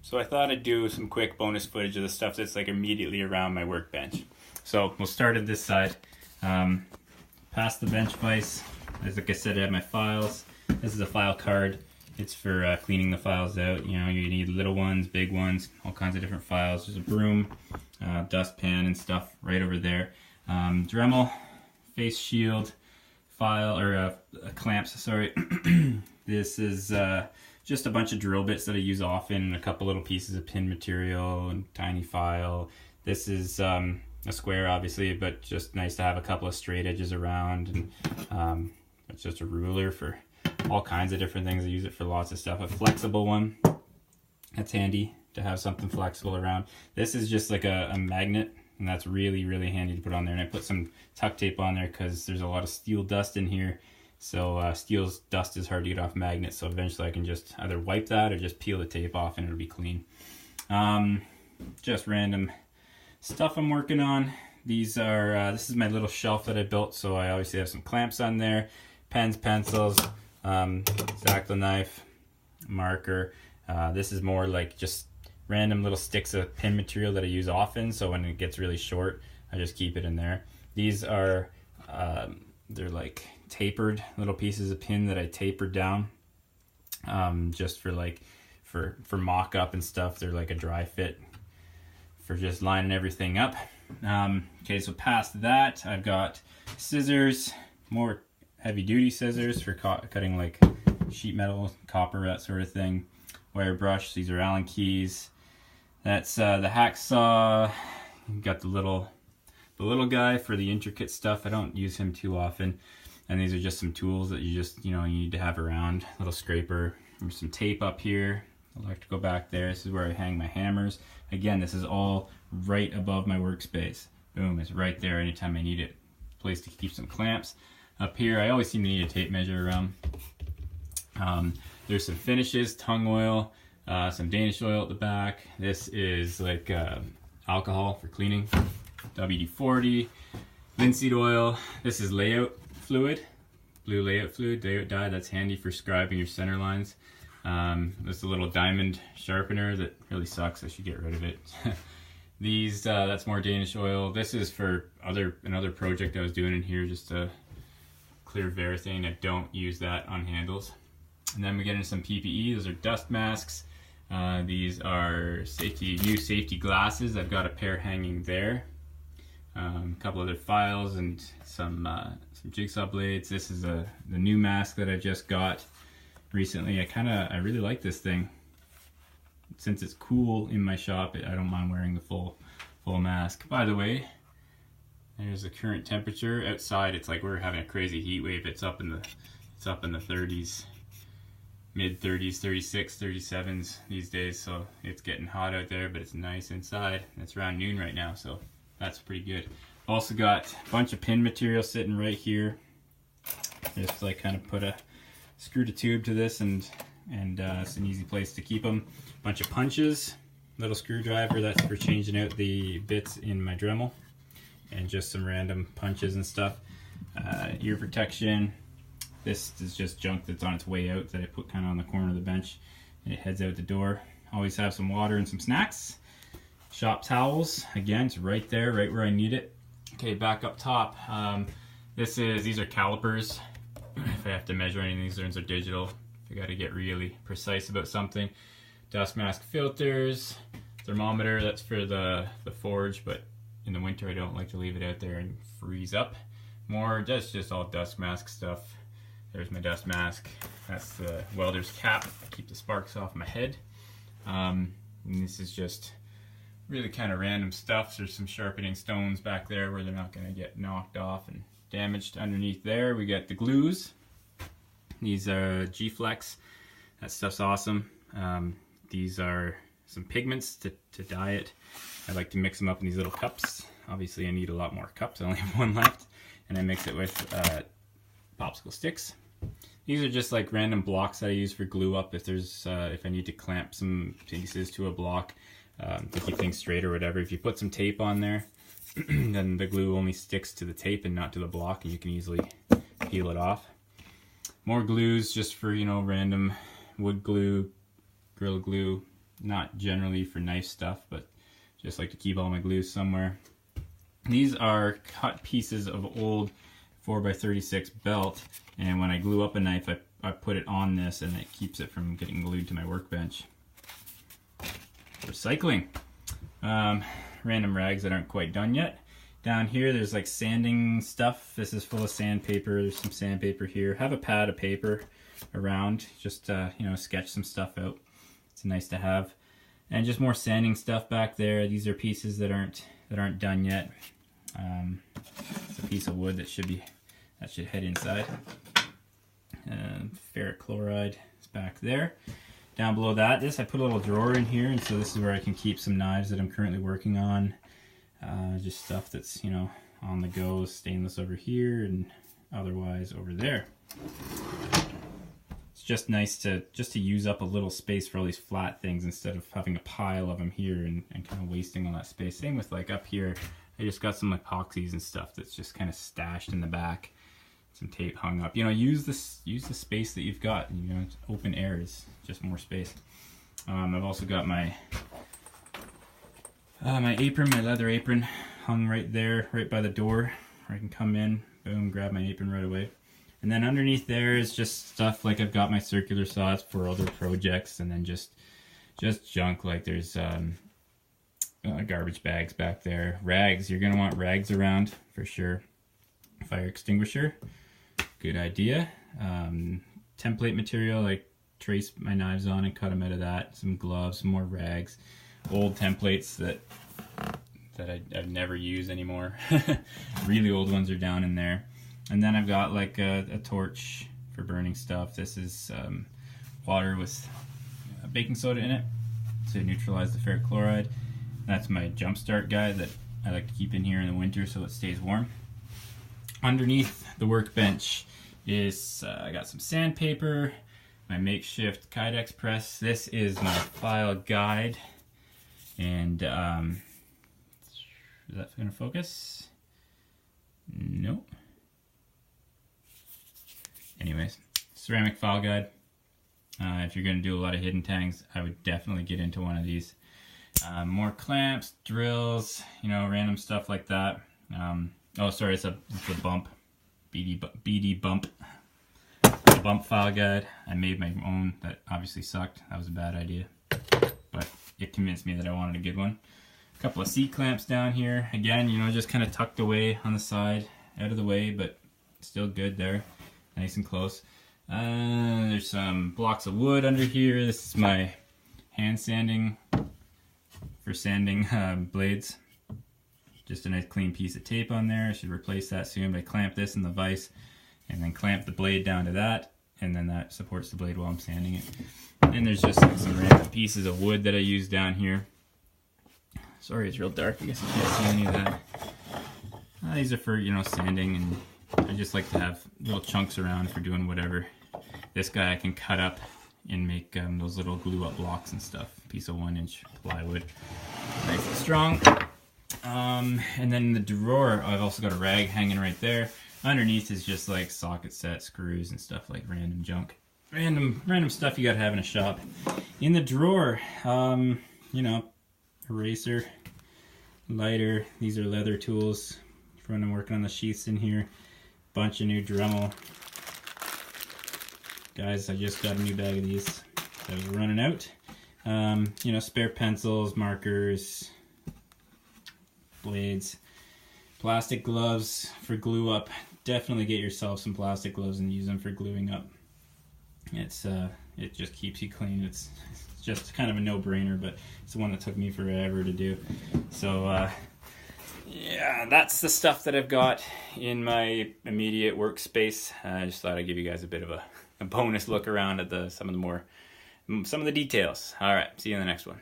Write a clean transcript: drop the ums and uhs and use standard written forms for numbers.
So I thought I'd do some quick bonus footage of the stuff that's like immediately around my workbench. So we'll start at this side. Past the bench vise, as like I said, I have my files. This is a file card. It's for cleaning the files out. You know, you need little ones, big ones, all kinds of different files. There's a broom, dustpan and stuff right over there. Dremel, face shield, file, or clamps, sorry. This is just a bunch of drill bits that I use often, and a couple little pieces of pin material and tiny file. This is a square, obviously, but just nice to have a couple of straight edges around, and it's just a ruler for all kinds of different things. I use it for lots of stuff. A flexible one, that's handy to have something flexible around. This is just like a magnet, and that's really, really handy to put on there. And I put some tuck tape on there because there's a lot of steel dust in here. So steel dust is hard to get off magnets, so eventually I can just either wipe that or just peel the tape off and it'll be clean. Just random stuff I'm working on. These are, this is my little shelf that I built, so I obviously have some clamps on there, pens, pencils, X-Acto knife, marker. This is more like just random little sticks of pin material that I use often, so when it gets really short, I just keep it in there. These are, they're like tapered little pieces of pin that I tapered down, just for like, for mock up and stuff. They're like a dry fit for just lining everything up. Okay, so past that, I've got scissors, more heavy duty scissors for cutting like sheet metal, copper, that sort of thing. Wire brush, these are Allen keys. That's the hacksaw. You've got the little guy for the intricate stuff. I don't use him too often. And these are just some tools that you just, you know, you need to have around. Little scraper. There's some tape up here. Electrical back there. This is where I hang my hammers. Again, this is all right above my workspace. Boom, it's right there anytime I need it. Place to keep some clamps. Up here, I always seem to need a tape measure around. There's some finishes, tung oil, some Danish oil at the back. This is like alcohol for cleaning. WD-40, linseed oil. This is layout fluid, blue layout fluid, layout dye. That's handy for scribing your center lines. There's a little diamond sharpener that really sucks. I should get rid of it. These, that's more Danish oil. This is for another project I was doing in here, just to clear Varathane. I don't use that on handles. And then we get into some PPE. Those are dust masks. These are new safety glasses. I've got a pair hanging there. A couple other files and some jigsaw blades. This is the new mask that I just got recently. I really like this thing. Since it's cool in my shop, I don't mind wearing the full mask. By the way, there's the current temperature outside. It's like we're having a crazy heat wave. It's up in the 30s, mid 30s, 36, 37s these days. So it's getting hot out there, but it's nice inside. It's around noon right now, so that's pretty good. Also got a bunch of pin material sitting right here. Just like kind of screwed a tube to this, and it's an easy place to keep them. Bunch of punches, little screwdriver, that's for changing out the bits in my Dremel, and just some random punches and stuff. Ear protection. This is just junk that's on its way out that I put kind of on the corner of the bench, and it heads out the door. Always have some water and some snacks. Shop towels, again, it's right there, right where I need it. Okay, back up top. These are calipers. If I have to measure any of these are digital. If I got to get really precise about something. Dust mask filters, thermometer, that's for the forge, but in the winter I don't like to leave it out there and freeze up. That's just all dust mask stuff. There's my dust mask. That's the welder's cap. Keep the sparks off my head. And this is just really kind of random stuff. There's some sharpening stones back there where they're not going to get knocked off and damaged. Underneath there we got the glues. These are G-Flex. That stuff's awesome. These are some pigments to dye it. I like to mix them up in these little cups. Obviously I need a lot more cups. I only have one left. And I mix it with popsicle sticks. These are just like random blocks that I use for glue up if I need to clamp some pieces to a block to keep things straight or whatever. If you put some tape on there, then the glue only sticks to the tape and not to the block, and you can easily peel it off. More glues just for, you know, random wood glue, Gorilla Glue, not generally for knife stuff, but just like to keep all my glues somewhere. These are cut pieces of old 4x36 belt, and when I glue up a knife, I put it on this, and it keeps it from getting glued to my workbench. Recycling. Random rags that aren't quite done yet. Down here there's like sanding stuff. This is full of sandpaper. There's some sandpaper here. Have a pad of paper around, just you know, sketch some stuff out. It's nice to have. And just more sanding stuff back there. These are pieces that aren't done yet. It's a piece of wood that should head inside. Ferric chloride is back there. Down below that, I put a little drawer in here, and so this is where I can keep some knives that I'm currently working on. Just stuff that's, you know, on the go. Stainless over here, and otherwise over there. It's just nice to use up a little space for all these flat things instead of having a pile of them here and kind of wasting all that space. Same with like up here, I just got some epoxies and stuff that's just kind of stashed in the back. Some tape hung up. You know, use the space that you've got. You know, open air is just more space. I've also got my apron, my leather apron, hung right there, right by the door, where I can come in, boom, grab my apron right away. And then underneath there is just stuff like I've got my circular saws for other projects, and then just junk, like there's garbage bags back there. Rags, you're gonna want rags around for sure. Fire extinguisher, good idea. Template material, I trace my knives on and cut them out of that. Some gloves, some more rags. Old templates that I've never used anymore. Really old ones are down in there. And then I've got like a torch for burning stuff. This is water with baking soda in it to neutralize the ferric chloride. That's my jump start guide that I like to keep in here in the winter so it stays warm. Underneath the workbench is I got some sandpaper, my makeshift Kydex press. This is my file guide, and is that going to focus? Nope. Anyways, ceramic file guide. If you're going to do a lot of hidden tangs, I would definitely get into one of these. More clamps, drills, you know, random stuff like that. Oh, sorry, it's a bump. BD bump. The bump file guide. I made my own. That obviously sucked. That was a bad idea. But it convinced me that I wanted a good one. A couple of C-clamps down here. Again, you know, just kind of tucked away on the side. Out of the way, but still good there. Nice and close. There's some blocks of wood under here. This is my hand sanding for sanding blades. Just a nice clean piece of tape on there. I should replace that soon, but I clamp this in the vise and then clamp the blade down to that, and then that supports the blade while I'm sanding it. And there's just like some random pieces of wood that I use down here. Sorry, it's real dark. I guess you can't see any of that. These are for, you know, sanding, and I just like to have little chunks around for doing whatever. This guy I can cut up and make those little glue up blocks and stuff. Piece of 1-inch plywood. Nice and strong. And then in the drawer, I've also got a rag hanging right there. Underneath is just like socket set screws and stuff, like random junk. Random stuff you gotta have in a shop. In the drawer, you know, eraser, lighter. These are leather tools for when I'm working on the sheaths in here. Bunch of new Dremel. Guys, I just got a new bag of these. I was running out. You know, spare pencils, markers, blades, plastic gloves for glue up. Definitely get yourself some plastic gloves and use them for gluing up. It just keeps you clean. It's just kind of a no-brainer, but it's the one that took me forever to do. So yeah, that's the stuff that I've got in my immediate workspace. I just thought I'd give you guys a bit of a bonus look around at some of the details. All right, see you in the next one.